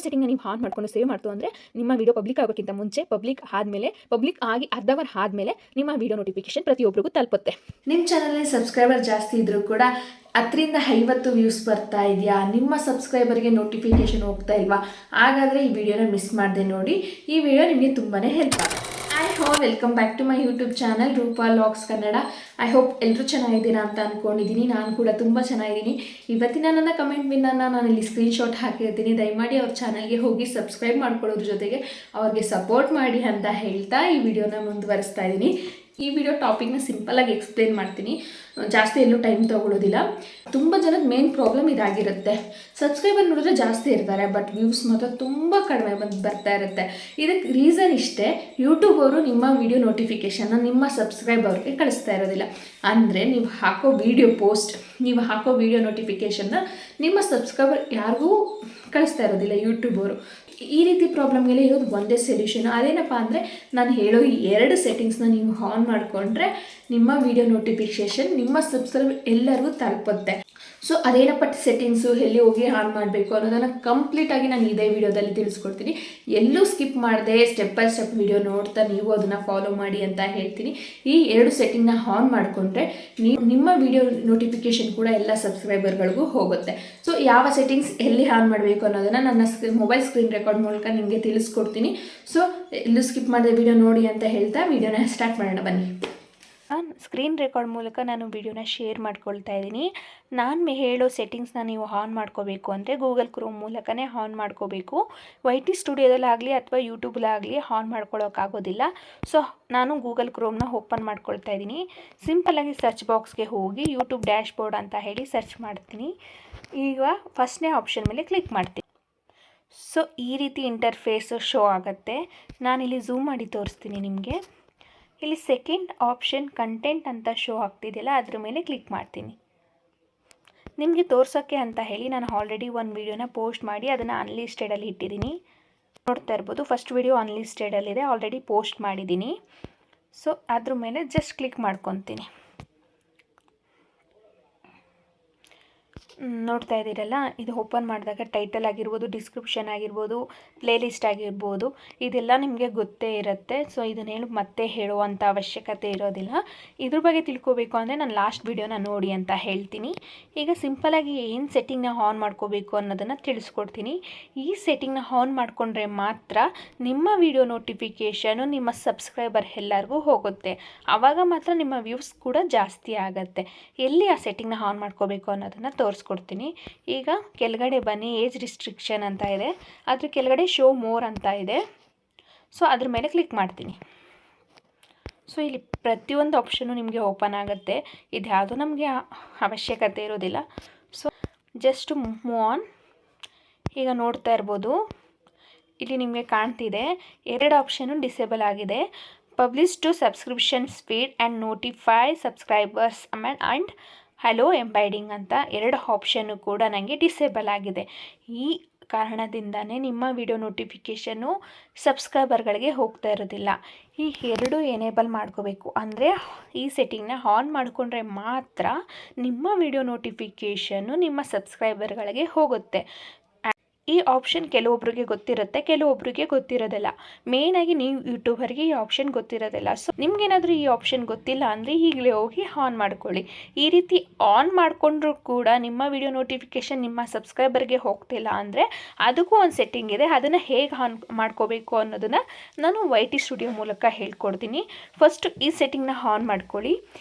ಸೆಟ್ಟಿಂಗ್ನ ನೀವು ಆನ್ ಮಾಡ್ಕೊಂಡು ಸೇವ್ ಮಾಡ್ತು ಅಂದರೆ ನಿಮ್ಮ ವಿಡಿಯೋ ಪಬ್ಲಿಕ್ ಆಗೋಕ್ಕಿಂತ ಮುಂಚೆ, ಪಬ್ಲಿಕ್ ಆದಮೇಲೆ, ಪಬ್ಲಿಕ್ ಆಗಿ ಅರ್ಧ ಅವರ್ ಆದಮೇಲೆ ನಿಮ್ಮ ವಿಡಿಯೋ ನೋಟಿಫಿಕೇಶನ್ ಪ್ರತಿಯೊಬ್ಬರಿಗೂ ತಲುಪುತ್ತೆ. ನಿಮ್ಮ ಚಾನಲಲ್ಲಿ ಸಬ್ಸ್ಕ್ರೈಬರ್ ಜಾಸ್ತಿ ಇದ್ದರೂ ಕೂಡ 10-50 ವ್ಯೂಸ್ ಬರ್ತಾ ಇದೆಯಾ, ನಿಮ್ಮ ಸಬ್ಸ್ಕ್ರೈಬರ್ಗೆ ನೋಟಿಫಿಕೇಶನ್ ಹೋಗ್ತಾ ಇಲ್ವಾ? ಹಾಗಾದರೆ ಈ ವಿಡಿಯೋನ ಮಿಸ್ ಮಾಡದೆ ನೋಡಿ. ಈ ವಿಡಿಯೋ ನಿಮಗೆ ತುಂಬಾ ಹೆಲ್ಪ್ ಆಗುತ್ತೆ. Welcome back to my YouTube channel Roopa logs Kannada. I hope ಎಲ್ಲರೂ ಚೆನ್ನಾಗಿದ್ದೀರಾ ಅಂತ ಅಂದ್ಕೊಂಡಿದ್ದೀನಿ. ನಾನು ಕೂಡ ತುಂಬ ಚೆನ್ನಾಗಿದ್ದೀನಿ. ಇವತ್ತಿನ ನನ್ನ ಕಮೆಂಟ್ ವಿನ್ನನ್ನು ನಾನು ಇಲ್ಲಿ ಸ್ಕ್ರೀನ್ಶಾಟ್ ಹಾಕಿರ್ತೀನಿ. ದಯಮಾಡಿ ಅವ್ರ ಚಾನಲ್ಗೆ ಹೋಗಿ ಸಬ್ಸ್ಕ್ರೈಬ್ ಮಾಡ್ಕೊಳ್ಳೋದ್ರ ಜೊತೆಗೆ ಅವ್ರಿಗೆ ಸಪೋರ್ಟ್ ಮಾಡಿ ಅಂತ ಹೇಳ್ತಾ ಈ ವಿಡಿಯೋನ ಮುಂದುವರಿಸ್ತಾ ಇದ್ದೀನಿ. ಈ ವಿಡಿಯೋ ಟಾಪಿಕ್ನ ಸಿಂಪಲಾಗಿ ಎಕ್ಸ್ಪ್ಲೇನ್ ಮಾಡ್ತೀನಿ, ಜಾಸ್ತಿ ಎಲ್ಲೂ ಟೈಮ್ ತೊಗೊಳ್ಳೋದಿಲ್ಲ. ತುಂಬ ಜನದ ಮೇನ್ ಪ್ರಾಬ್ಲಮ್ ಇದಾಗಿರುತ್ತೆ. ಸಬ್ಸ್ಕ್ರೈಬರ್ ನೋಡಿದ್ರೆ ಜಾಸ್ತಿ ಇರ್ತಾರೆ, ಬಟ್ ವ್ಯೂಸ್ ಮಾತ್ರ ತುಂಬ ಕಡಿಮೆ ಬರ್ತಾ ಇರುತ್ತೆ. ಇದಕ್ಕೆ ರೀಸನ್ ಇಷ್ಟೇ, ಯೂಟ್ಯೂಬ್ ಅವರು ನಿಮ್ಮ ವಿಡಿಯೋ ನೋಟಿಫಿಕೇಷನ್ನ ನಿಮ್ಮ ಸಬ್ಸ್ಕ್ರೈಬರ್ಗೆ ಕಳಿಸ್ತಾ ಇರೋದಿಲ್ಲ. ಅಂದರೆ ನೀವು ಹಾಕೋ ವಿಡಿಯೋ ನೋಟಿಫಿಕೇಷನ್ನ ನಿಮ್ಮ ಸಬ್ಸ್ಕ್ರೈಬರ್ ಯಾರಿಗೂ ಕಳಿಸ್ತಾ ಇರೋದಿಲ್ಲ ಯೂಟ್ಯೂಬ್ ಅವರು. ಈ ರೀತಿ ಪ್ರಾಬ್ಲಮ್ಗೆಲ್ಲ ಇರೋದು ಒಂದೇ ಸೊಲ್ಯೂಷನ್. ಅದೇನಪ್ಪ ಅಂದರೆ ನಾನು ಹೇಳೋ ಈ 2 ಸೆಟ್ಟಿಂಗ್ಸ್ನ ನೀವು ಆನ್ ಮಾಡಿಕೊಂಡ್ರೆ ನಿಮ್ಮ ವಿಡಿಯೋ ನೋಟಿಫಿಕೇಷನ್ ನಿಮ್ಮ ಸಬ್ಸ್ಕ್ರೈಬರ್ ಎಲ್ಲರಿಗೂ ತಲುಪುತ್ತೆ. ಸೊ ಅದೇನಪ್ಪ ಸೆಟ್ಟಿಂಗ್ಸು, ಎಲ್ಲಿ ಹೋಗಿ ಆನ್ ಮಾಡಬೇಕು ಅನ್ನೋದನ್ನು ಕಂಪ್ಲೀಟಾಗಿ ನಾನು ಇದೇ ವಿಡಿಯೋದಲ್ಲಿ ತಿಳಿಸ್ಕೊಡ್ತೀನಿ. ಎಲ್ಲೂ ಸ್ಕಿಪ್ ಮಾಡದೆ ಸ್ಟೆಪ್ ಬೈ ಸ್ಟೆಪ್ ವಿಡಿಯೋ ನೋಡ್ತಾ ನೀವು ಅದನ್ನು ಫಾಲೋ ಮಾಡಿ ಅಂತ ಹೇಳ್ತೀನಿ. ಈ 2 ಸೆಟ್ಟಿಂಗ್ನ ಆನ್ ಮಾಡಿಕೊಂಡ್ರೆ ನಿಮ್ಮ ವಿಡಿಯೋ ನೋಟಿಫಿಕೇಷನ್ ಕೂಡ ಎಲ್ಲ ಸಬ್ಸ್ಕ್ರೈಬರ್ಗಳಿಗೂ ಹೋಗುತ್ತೆ. ಸೊ ಯಾವ ಸೆಟ್ಟಿಂಗ್ಸ್ ಎಲ್ಲಿ ಆನ್ ಮಾಡಬೇಕು ಅನ್ನೋದನ್ನು ನನ್ನ ಮೊಬೈಲ್ ಸ್ಕ್ರೀನ್ ರೆಕಾರ್ಡ್ ಮೂಲಕ ನಿಮಗೆ ತಿಳಿಸ್ಕೊಡ್ತೀನಿ. ಸೊ ಎಲ್ಲೂ ಸ್ಕಿಪ್ ಮಾಡದೆ ವಿಡಿಯೋ ನೋಡಿ ಅಂತ ಹೇಳ್ತಾ ವಿಡಿಯೋನ ಸ್ಟಾರ್ಟ್ ಮಾಡೋಣ ಬನ್ನಿ. ಸ್ಕ್ರೀನ್ ರೆಕಾರ್ಡ್ ಮೂಲಕ ನಾನು ವಿಡಿಯೋನ ಶೇರ್ ಮಾಡ್ಕೊಳ್ತಾ ಇದ್ದೀನಿ. ನಾನು ಹೇಳೋ ಸೆಟ್ಟಿಂಗ್ಸ್ನ ನೀವು ಆನ್ ಮಾಡ್ಕೋಬೇಕು ಅಂದರೆ ಗೂಗಲ್ ಕ್ರೋಮ್ ಮೂಲಕನೇ ಆನ್ ಮಾಡ್ಕೋಬೇಕು. YT ಸ್ಟುಡಿಯೋದಲ್ಲಾಗಲಿ ಅಥವಾ ಯೂಟ್ಯೂಬಲ್ಲಾಗಲಿ ಆನ್ ಮಾಡ್ಕೊಳ್ಳೋಕ್ಕಾಗೋದಿಲ್ಲ. ಸೊ ನಾನು ಗೂಗಲ್ ಕ್ರೋಮ್ನ ಓಪನ್ ಮಾಡ್ಕೊಳ್ತಾ ಇದ್ದೀನಿ. ಸಿಂಪಲ್ಲಾಗಿ ಸರ್ಚ್ ಬಾಕ್ಸ್ಗೆ ಹೋಗಿ ಯೂಟ್ಯೂಬ್ ಡ್ಯಾಶ್ ಬೋರ್ಡ್ ಅಂತ ಹೇಳಿ ಸರ್ಚ್ ಮಾಡ್ತೀನಿ. ಈಗ ಫಸ್ಟ್ನೇ ಆಪ್ಷನ್ ಮೇಲೆ ಕ್ಲಿಕ್ ಮಾಡ್ತೀನಿ. ಸೊ ಈ ರೀತಿ ಇಂಟರ್ಫೇಸ್ ಶೋ ಆಗುತ್ತೆ. ನಾನಿಲ್ಲಿ ಝೂಮ್ ಮಾಡಿ ತೋರಿಸ್ತೀನಿ ನಿಮಗೆ. ಇಲ್ಲಿ ಸೆಕೆಂಡ್ ಆಪ್ಷನ್ ಕಂಟೆಂಟ್ ಅಂತ ಶೋ ಆಗ್ತಿದೆಯಲ್ಲ, ಅದ್ರ ಮೇಲೆ ಕ್ಲಿಕ್ ಮಾಡ್ತೀನಿ. ನಿಮಗೆ ತೋರ್ಸೋಕ್ಕೆ ಅಂತ ಹೇಳಿ ನಾನು ಆಲ್ರೆಡಿ ಒಂದು ವಿಡಿಯೋನ ಪೋಸ್ಟ್ ಮಾಡಿ ಅದನ್ನು ಅನ್ಲಿಸ್ಟೆಡಲ್ಲಿ ಇಟ್ಟಿದ್ದೀನಿ. ನೋಡ್ತಾ ಇರ್ಬೋದು, ಫಸ್ಟ್ ವಿಡಿಯೋ ಅನ್ಲಿಸ್ಟೆಡಲ್ಲಿದೆ, ಆಲ್ರೆಡಿ ಪೋಸ್ಟ್ ಮಾಡಿದ್ದೀನಿ. ಸೊ ಅದ್ರ ಮೇಲೆ ಜಸ್ಟ್ ಕ್ಲಿಕ್ ಮಾಡ್ಕೊತೀನಿ. ನೋಡ್ತಾ ಇದ್ದೀರಲ್ಲ, ಇದು ಓಪನ್ ಮಾಡಿದಾಗ ಟೈಟಲ್ ಆಗಿರ್ಬೋದು, ಡಿಸ್ಕ್ರಿಪ್ಷನ್ ಆಗಿರ್ಬೋದು, ಪ್ಲೇಲಿಸ್ಟ್ ಆಗಿರ್ಬೋದು, ಇದೆಲ್ಲ ನಿಮಗೆ ಗೊತ್ತೇ ಇರುತ್ತೆ. ಸೊ ಇದನ್ನೇನು ಮತ್ತೆ ಹೇಳುವಂಥ ಅವಶ್ಯಕತೆ ಇರೋದಿಲ್ಲ. ಇದ್ರ ಬಗ್ಗೆ ತಿಳ್ಕೊಬೇಕು ಅಂದರೆ ನಾನು ಲಾಸ್ಟ್ ವಿಡಿಯೋನ ನೋಡಿ ಅಂತ ಹೇಳ್ತೀನಿ. ಈಗ ಸಿಂಪಲಾಗಿ ಏನು ಸೆಟ್ಟಿಂಗ್ನ ಆನ್ ಮಾಡ್ಕೋಬೇಕು ಅನ್ನೋದನ್ನು ತಿಳಿಸ್ಕೊಡ್ತೀನಿ. ಈ ಸೆಟ್ಟಿಂಗ್ನ ಆನ್ ಮಾಡಿಕೊಂಡ್ರೆ ಮಾತ್ರ ನಿಮ್ಮ ವಿಡಿಯೋ ನೋಟಿಫಿಕೇಷನು ನಿಮ್ಮ ಸಬ್ಸ್ಕ್ರೈಬರ್ ಎಲ್ಲರಿಗೂ ಹೋಗುತ್ತೆ. ಆವಾಗ ಮಾತ್ರ ನಿಮ್ಮ ವ್ಯೂಸ್ ಕೂಡ ಜಾಸ್ತಿ ಆಗುತ್ತೆ. ಎಲ್ಲಿ ಆ ಸೆಟ್ಟಿಂಗ್ನ ಆನ್ ಮಾಡ್ಕೋಬೇಕು ಅನ್ನೋದನ್ನು ತೋರಿಸ್ಕೊಡ್ತೀನಿ. ಈಗ ಕೆಳಗಡೆ ಬನ್ನಿ, ಏಜ್ ರಿಸ್ಟ್ರಿಕ್ಷನ್ ಅಂತ ಇದೆ, ಅದ್ರ ಕೆಳಗಡೆ ಶೋ ಮೋರ್ ಅಂತ ಇದೆ. ಸೊ ಅದ್ರ ಮೇಲೆ ಕ್ಲಿಕ್ ಮಾಡ್ತೀನಿ. ಸೊ ಇಲ್ಲಿ ಪ್ರತಿಯೊಂದು ಆಪ್ಷನ್ನು ನಿಮಗೆ ಓಪನ್ ಆಗುತ್ತೆ. ಇದು ಯಾವುದೂ ನಮಗೆ ಅವಶ್ಯಕತೆ ಇರೋದಿಲ್ಲ. So just move on. ಈಗ ನೋಡ್ತಾ ಇರ್ಬೋದು, ಇಲ್ಲಿ ನಿಮಗೆ ಕಾಣ್ತಿದೆ 2 ಆಪ್ಷನ್ನು ಡಿಸೇಬಲ್ ಆಗಿದೆ. Publish to subscription feed and notify subscribers and allow embedding ಅಂತ 2 ಆಪ್ಷನ್ನು ಕೂಡ ನನಗೆ ಡಿಸೇಬಲ್ ಆಗಿದೆ. ಈ ಕಾರಣದಿಂದನೇ ನಿಮ್ಮ ವಿಡಿಯೋ ನೋಟಿಫಿಕೇಷನ್ನು ಸಬ್ಸ್ಕ್ರೈಬರ್ಗಳಿಗೆ ಹೋಗ್ತಾ ಇರೋದಿಲ್ಲ. ಈ 2 ಎನೇಬಲ್ ಮಾಡ್ಕೋಬೇಕು. ಅಂದರೆ ಈ ಸೆಟ್ಟಿಂಗ್ನ ಆನ್ ಮಾಡಿಕೊಂಡ್ರೆ ಮಾತ್ರ ನಿಮ್ಮ ವಿಡಿಯೋ ನೋಟಿಫಿಕೇಷನ್ನು ನಿಮ್ಮ ಸಬ್ಸ್ಕ್ರೈಬರ್ಗಳಿಗೆ ಹೋಗುತ್ತೆ. ಈ ಆಪ್ಷನ್ ಕೆಲವೊಬ್ಬರಿಗೆ ಗೊತ್ತಿರುತ್ತೆ, ಕೆಲವೊಬ್ಬರಿಗೆ ಗೊತ್ತಿರೋದಿಲ್ಲ. ಮೇಯ್ನಾಗಿ ನೀವು ಯೂಟ್ಯೂಬರ್ಗೆ ಈ ಆಪ್ಷನ್ ಗೊತ್ತಿರೋದಿಲ್ಲ. ಸೊ ನಿಮ್ಗೇನಾದರೂ ಈ ಆಪ್ಷನ್ ಗೊತ್ತಿಲ್ಲ ಅಂದರೆ ಈಗಲೇ ಹೋಗಿ ಆನ್ ಮಾಡ್ಕೊಳ್ಳಿ. ಈ ರೀತಿ ಆನ್ ಮಾಡಿಕೊಂಡ್ರೂ ಕೂಡ ನಿಮ್ಮ ವಿಡಿಯೋ ನೋಟಿಫಿಕೇಷನ್ ನಿಮ್ಮ ಸಬ್ಸ್ಕ್ರೈಬರ್ಗೆ ಹೋಗ್ತಿಲ್ಲ ಅಂದರೆ ಅದಕ್ಕೂ ಒಂದು ಸೆಟ್ಟಿಂಗ್ ಇದೆ. ಅದನ್ನು ಹೇಗೆ ಆನ್ ಮಾಡ್ಕೋಬೇಕು ಅನ್ನೋದನ್ನು ನಾನು YT ಸ್ಟುಡಿಯೋ ಮೂಲಕ ಹೇಳ್ಕೊಡ್ತೀನಿ. ಫಸ್ಟ್ ಈ ಸೆಟ್ಟಿಂಗ್ನ ಆನ್ ಮಾಡ್ಕೊಳ್ಳಿ.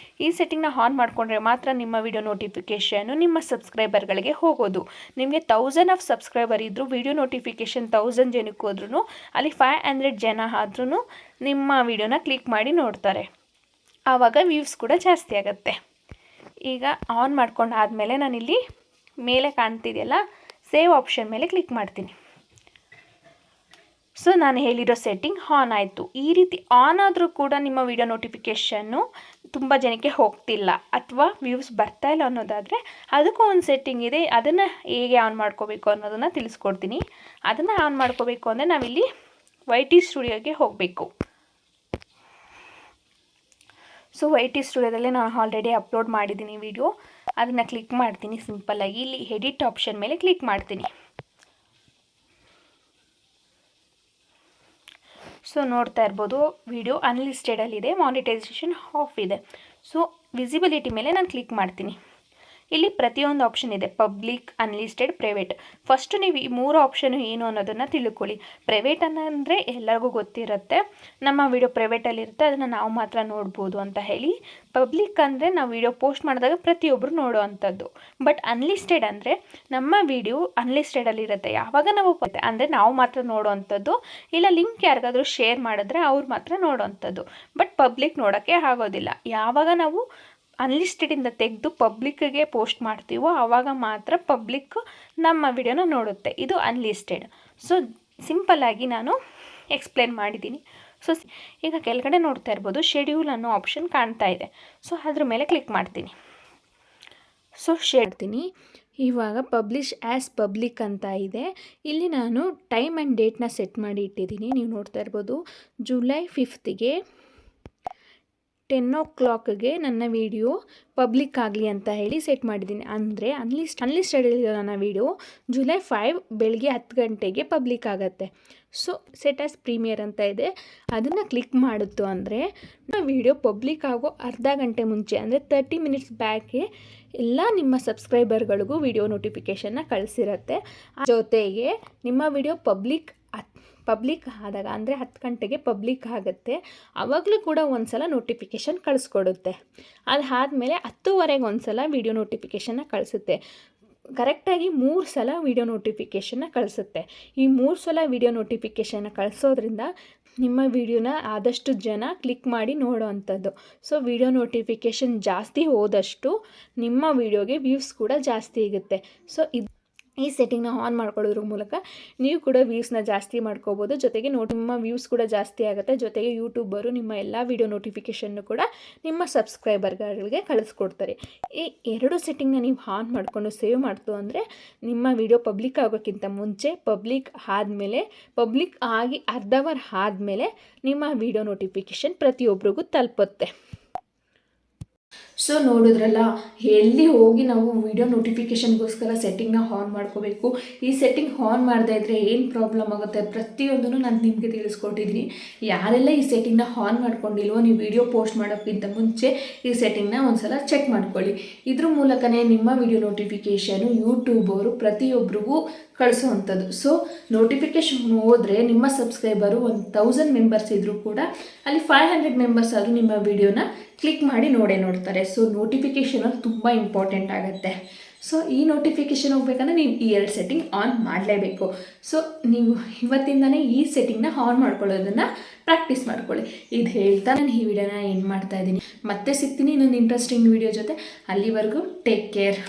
ಈ ಸೆಟ್ಟಿಂಗ್ನ ಆನ್ ಮಾಡಿಕೊಂಡ್ರೆ ಮಾತ್ರ ನಿಮ್ಮ ವಿಡಿಯೋ ನೋಟಿಫಿಕೇಷನ್ನು ನಿಮ್ಮ ಸಬ್ಸ್ಕ್ರೈಬರ್ಗಳಿಗೆ ಹೋಗೋದು. ನಿಮಗೆ 1000 ಆಫ್ ಸಬ್ಸ್ಕ್ರೈಬರ್ ಇದ್ದರೂ ವಿಡಿಯೋ ನೋಟಿಫಿಕೇಷನ್ 1000 ಜನಕ್ಕೆ ಹೋದ್ರೂ ಅಲ್ಲಿ 500 ಜನ ಆದ್ರೂ ನಿಮ್ಮ ವಿಡಿಯೋನ ಕ್ಲಿಕ್ ಮಾಡಿ ನೋಡ್ತಾರೆ. ಆವಾಗ ವ್ಯೂಸ್ ಕೂಡ ಜಾಸ್ತಿ ಆಗುತ್ತೆ. ಈಗ ಆನ್ ಮಾಡ್ಕೊಂಡು ಆದಮೇಲೆ ನಾನಿಲ್ಲಿ ಮೇಲೆ ಕಾಣ್ತಿದೆಯಲ್ಲ, ಸೇವ್ ಆಪ್ಷನ್ ಮೇಲೆ ಕ್ಲಿಕ್ ಮಾಡ್ತೀನಿ. ಸೊ ನಾನು ಹೇಳಿರೋ ಸೆಟ್ಟಿಂಗ್ ಆನ್ ಆಯಿತು. ಈ ರೀತಿ ಆನ್ ಆದರೂ ಕೂಡ ನಿಮ್ಮ ವಿಡಿಯೋ ನೋಟಿಫಿಕೇಷನ್ನು ತುಂಬ ಜನಕ್ಕೆ ಹೋಗ್ತಿಲ್ಲ ಅಥವಾ ವ್ಯೂಸ್ ಬರ್ತಾ ಇಲ್ಲ ಅನ್ನೋದಾದರೆ ಅದಕ್ಕೂ ಒಂದು ಸೆಟ್ಟಿಂಗ್ ಇದೆ. ಅದನ್ನು ಹೇಗೆ ಆನ್ ಮಾಡ್ಕೋಬೇಕು ಅನ್ನೋದನ್ನು ತಿಳಿಸ್ಕೊಡ್ತೀನಿ. ಅದನ್ನು ಆನ್ ಮಾಡ್ಕೋಬೇಕು ಅಂದರೆ ನಾವಿಲ್ಲಿ YT ಸ್ಟುಡಿಯೋಗೆ ಹೋಗಬೇಕು. ಸೊ YT ಸ್ಟುಡಿಯೋದಲ್ಲೇ ನಾನು ಆಲ್ರೆಡಿ ಅಪ್ಲೋಡ್ ಮಾಡಿದ್ದೀನಿ ವಿಡಿಯೋ. ಅದನ್ನು ಕ್ಲಿಕ್ ಮಾಡ್ತೀನಿ. ಸಿಂಪಲ್ಲಾಗಿ ಇಲ್ಲಿ ಎಡಿಟ್ ಆಪ್ಷನ್ ಮೇಲೆ ಕ್ಲಿಕ್ ಮಾಡ್ತೀನಿ. ಸೊ ನೋಡ್ತಾ ಇರ್ಬೋದು ವಿಡಿಯೋ ಅನ್ಲಿಸ್ಟೆಡಲ್ಲಿದೆ, ಮಾನಿಟೈಸೇಷನ್ ಆಫ್ ಇದೆ. ಸೊ ವಿಸಿಬಿಲಿಟಿ ಮೇಲೆ ನಾನು ಕ್ಲಿಕ್ ಮಾಡ್ತೀನಿ. ಇಲ್ಲಿ ಪ್ರತಿಯೊಂದು ಆಪ್ಷನ್ ಇದೆ, ಪಬ್ಲಿಕ್, ಅನ್ಲಿಸ್ಟೆಡ್, ಪ್ರೈವೇಟ್. ಫಸ್ಟು ನೀವು ಈ 3 ಆಪ್ಷನು ಏನು ಅನ್ನೋದನ್ನು ತಿಳ್ಕೊಳ್ಳಿ. ಪ್ರೈವೇಟ್ ಅಂದರೆ ಎಲ್ಲರಿಗೂ ಗೊತ್ತಿರುತ್ತೆ, ನಮ್ಮ ವಿಡಿಯೋ ಪ್ರೈವೇಟಲ್ಲಿರುತ್ತೆ, ಅದನ್ನು ನಾವು ಮಾತ್ರ ನೋಡ್ಬೋದು ಅಂತ ಹೇಳಿ. ಪಬ್ಲಿಕ್ ಅಂದರೆ ನಾವು ವಿಡಿಯೋ ಪೋಸ್ಟ್ ಮಾಡಿದಾಗ ಪ್ರತಿಯೊಬ್ಬರು ನೋಡೋ ಅಂಥದ್ದು. ಬಟ್ ಅನ್ಲಿಸ್ಟೆಡ್ ಅಂದರೆ ನಮ್ಮ ವಿಡಿಯೋ ಅನ್ಲಿಸ್ಟೆಡಲ್ಲಿರುತ್ತೆ, ಯಾವಾಗ ನಾವು ಅಂದರೆ ನಾವು ಮಾತ್ರ ನೋಡೋ ಅಂಥದ್ದು, ಇಲ್ಲ ಲಿಂಕ್ ಯಾರಿಗಾದರೂ ಶೇರ್ ಮಾಡಿದ್ರೆ ಅವ್ರು ಮಾತ್ರ ನೋಡೋ ಅಂಥದ್ದು. ಬಟ್ ಪಬ್ಲಿಕ್ ನೋಡೋಕ್ಕೆ ಆಗೋದಿಲ್ಲ. ಯಾವಾಗ ನಾವು ಅನ್ಲಿಸ್ಟೆಡಿಂದ ತೆಗೆದು ಪಬ್ಲಿಕ್ಗೆ ಪೋಸ್ಟ್ ಮಾಡ್ತೀವೋ ಆವಾಗ ಮಾತ್ರ ಪಬ್ಲಿಕ್ ನಮ್ಮ ವಿಡಿಯೋನ ನೋಡುತ್ತೆ. ಇದು ಅನ್ಲಿಸ್ಟೆಡ್. ಸೊ ಸಿಂಪಲ್ಲಾಗಿ ನಾನು ಎಕ್ಸ್ಪ್ಲೇನ್ ಮಾಡಿದ್ದೀನಿ. ಸೊ ಈಗ ಕೆಳಗಡೆ ನೋಡ್ತಾ ಇರ್ಬೋದು ಶೆಡ್ಯೂಲ್ ಅನ್ನೋ ಆಪ್ಷನ್ ಕಾಣ್ತಾ ಇದೆ. ಸೊ ಅದ್ರ ಮೇಲೆ ಕ್ಲಿಕ್ ಮಾಡ್ತೀನಿ. ಸೊ ಶೇಡ್ತೀನಿ. ಇವಾಗ ಪಬ್ಲಿಷ್ ಆ್ಯಸ್ ಪಬ್ಲಿಕ್ ಅಂತ ಇದೆ. ಇಲ್ಲಿ ನಾನು ಟೈಮ್ ಆ್ಯಂಡ್ ಡೇಟ್ನ ಸೆಟ್ ಮಾಡಿ ಇಟ್ಟಿದ್ದೀನಿ. ನೀವು ನೋಡ್ತಾ ಇರ್ಬೋದು ಜುಲೈ 5ಗೆ 10 o'clockಗೆ ನನ್ನ ವಿಡಿಯೋ ಪಬ್ಲಿಕ್ ಆಗಲಿ ಅಂತ ಹೇಳಿ ಸೆಟ್ ಮಾಡಿದ್ದೀನಿ. ಅಂದರೆ ಅನ್ಲಿಸ್ಟೆಡಲ್ಲಿರೋ ನನ್ನ ವಿಡಿಯೋ ಜುಲೈ 5 ಬೆಳಗ್ಗೆ 10 ಗಂಟೆಗೆ ಪಬ್ಲಿಕ್ ಆಗುತ್ತೆ. ಸೊ ಸೆಟ್ ಆಸ್ ಪ್ರೀಮಿಯರ್ ಅಂತ ಇದೆ, ಅದನ್ನು ಕ್ಲಿಕ್ ಮಾಡಿತ್ತು ಅಂದರೆ ವಿಡಿಯೋ ಪಬ್ಲಿಕ್ ಆಗೋ ಅರ್ಧ ಗಂಟೆ ಮುಂಚೆ ಅಂದರೆ 30 minutes ಬ್ಯಾಕೆ ಎಲ್ಲ ನಿಮ್ಮ ಸಬ್ಸ್ಕ್ರೈಬರ್ಗಳಿಗೂ ವಿಡಿಯೋ ನೋಟಿಫಿಕೇಷನ್ನ ಕಳಿಸಿರುತ್ತೆ. ಜೊತೆಗೆ ನಿಮ್ಮ ವಿಡಿಯೋ ಪಬ್ಲಿಕ್ ಆದಾಗ ಅಂದರೆ 10 ಗಂಟೆಗೆ ಪಬ್ಲಿಕ್ ಆಗುತ್ತೆ, ಆವಾಗಲೂ ಕೂಡ ಒಂದು ಸಲ ನೋಟಿಫಿಕೇಷನ್ ಕಳಿಸ್ಕೊಡುತ್ತೆ. ಅದಾದಮೇಲೆ 10:15 ಒಂದು ಸಲ ವೀಡಿಯೋ ನೋಟಿಫಿಕೇಷನ್ನ ಕಳಿಸುತ್ತೆ. ಕರೆಕ್ಟಾಗಿ 3 ಸಲ ವೀಡಿಯೋ ನೋಟಿಫಿಕೇಷನ್ನ ಕಳಿಸುತ್ತೆ. ಈ 3 ಸಲ ವೀಡಿಯೋ ನೋಟಿಫಿಕೇಷನ್ನ ಕಳಿಸೋದ್ರಿಂದ ನಿಮ್ಮ ವಿಡಿಯೋನ ಆದಷ್ಟು ಜನ ಕ್ಲಿಕ್ ಮಾಡಿ ನೋಡೋ ಅಂಥದ್ದು. ಸೊ ವಿಡಿಯೋ ನೋಟಿಫಿಕೇಷನ್ ಜಾಸ್ತಿ ಹೋದಷ್ಟು ನಿಮ್ಮ ವಿಡಿಯೋಗೆ ವ್ಯೂಸ್ ಕೂಡ ಜಾಸ್ತಿ ಆಗುತ್ತೆ. ಸೊ ಈ ಸೆಟ್ಟಿಂಗ್ನ ಆನ್ ಮಾಡ್ಕೊಳ್ಳೋದ್ರ ಮೂಲಕ ನೀವು ಕೂಡ ವ್ಯೂಸ್ನ ಜಾಸ್ತಿ ಮಾಡ್ಕೋಬೋದು. ಜೊತೆಗೆ ನಿಮ್ಮ ವ್ಯೂಸ್ ಕೂಡ ಜಾಸ್ತಿ ಆಗುತ್ತೆ. ಜೊತೆಗೆ ಯೂಟ್ಯೂಬರು ನಿಮ್ಮ ಎಲ್ಲ ವಿಡಿಯೋ ನೋಟಿಫಿಕೇಷನ್ನು ಕೂಡ ನಿಮ್ಮ ಸಬ್ಸ್ಕ್ರೈಬರ್ಗಳಿಗೆ ಕಳಿಸ್ಕೊಡ್ತಾರೆ. ಈ 2 ಸೆಟ್ಟಿಂಗ್ನ ನೀವು ಆನ್ ಮಾಡಿಕೊಂಡು ಸೇವ್ ಮಾಡ್ತು ಅಂದರೆ ನಿಮ್ಮ ವಿಡಿಯೋ ಪಬ್ಲಿಕ್ ಆಗೋಕ್ಕಿಂತ ಮುಂಚೆ, ಪಬ್ಲಿಕ್ ಆದಮೇಲೆ, ಪಬ್ಲಿಕ್ ಆಗಿ ಅರ್ಧ ಅವರ್ ಆದಮೇಲೆ ನಿಮ್ಮ ವಿಡಿಯೋ ನೋಟಿಫಿಕೇಷನ್ ಪ್ರತಿಯೊಬ್ಬರಿಗೂ ತಲುಪುತ್ತೆ. ಸೊ ನೋಡಿದ್ರಲ್ಲ, ಎಲ್ಲಿ ಹೋಗಿ ನಾವು ವಿಡಿಯೋ ನೋಟಿಫಿಕೇಷನ್ಗೋಸ್ಕರ ಸೆಟ್ಟಿಂಗ್ನ ಆನ್ ಮಾಡ್ಕೋಬೇಕು. ಈ ಸೆಟ್ಟಿಂಗ್ ಆನ್ ಮಾಡದೇ ಇದ್ದರೆ ಏನು ಪ್ರಾಬ್ಲಮ್ ಆಗುತ್ತೆ ಪ್ರತಿಯೊಂದನ್ನು ನಾನು ನಿಮಗೆ ತಿಳಿಸ್ಕೊಟ್ಟಿದ್ದೀನಿ. ಯಾರೆಲ್ಲ ಈ ಸೆಟ್ಟಿಂಗ್ನ ಆನ್ ಮಾಡ್ಕೊಂಡಿಲ್ವೋ, ನೀವು ವಿಡಿಯೋ ಪೋಸ್ಟ್ ಮಾಡೋಕ್ಕಿಂತ ಮುಂಚೆ ಈ ಸೆಟ್ಟಿಂಗ್ನ ಒಂದು ಸಲ ಚೆಕ್ ಮಾಡ್ಕೊಳ್ಳಿ. ಇದ್ರ ಮೂಲಕನೇ ನಿಮ್ಮ ವಿಡಿಯೋ ನೋಟಿಫಿಕೇಷನು ಯೂಟ್ಯೂಬ್ ಅವರು ಪ್ರತಿಯೊಬ್ಬರಿಗೂ ಕಳಿಸೋವಂಥದ್ದು. ಸೊ ನೋಟಿಫಿಕೇಷನ್ ಹೋದರೆ ನಿಮ್ಮ ಸಬ್ಸ್ಕ್ರೈಬರು 1000 ಮೆಂಬರ್ಸ್ ಇದ್ದರೂ ಕೂಡ ಅಲ್ಲಿ 500 ಮೆಂಬರ್ಸ್ ಆದರೂ ನಿಮ್ಮ ವಿಡಿಯೋನ ಕ್ಲಿಕ್ ಮಾಡಿ ನೋಡ್ತಾರೆ. ಸೊ ನೋಟಿಫಿಕೇಷನ್ ತುಂಬ ಇಂಪಾರ್ಟೆಂಟ್ ಆಗುತ್ತೆ. ಸೊ ಈ ನೋಟಿಫಿಕೇಷನ್ ಹೋಗ್ಬೇಕಂದ್ರೆ ನೀವು ಈ 2 ಸೆಟ್ಟಿಂಗ್ ಆನ್ ಮಾಡಲೇಬೇಕು. ಸೊ ನೀವು ಇವತ್ತಿಂದನೇ ಈ ಸೆಟ್ಟಿಂಗ್ನ ಆನ್ ಮಾಡ್ಕೊಳ್ಳೋದನ್ನು ಪ್ರಾಕ್ಟೀಸ್ ಮಾಡ್ಕೊಳ್ಳಿ. ಇದು ಹೇಳ್ತಾ ನಾನು ಈ ವಿಡಿಯೋನ ಏನು ಮಾಡ್ತಾ ಇದ್ದೀನಿ. ಮತ್ತೆ ಸಿಗ್ತೀನಿ ಇನ್ನೊಂದು ಇಂಟ್ರೆಸ್ಟಿಂಗ್ ವಿಡಿಯೋ ಜೊತೆ. ಅಲ್ಲಿವರೆಗೂ ಟೇಕ್ ಕೇರ್.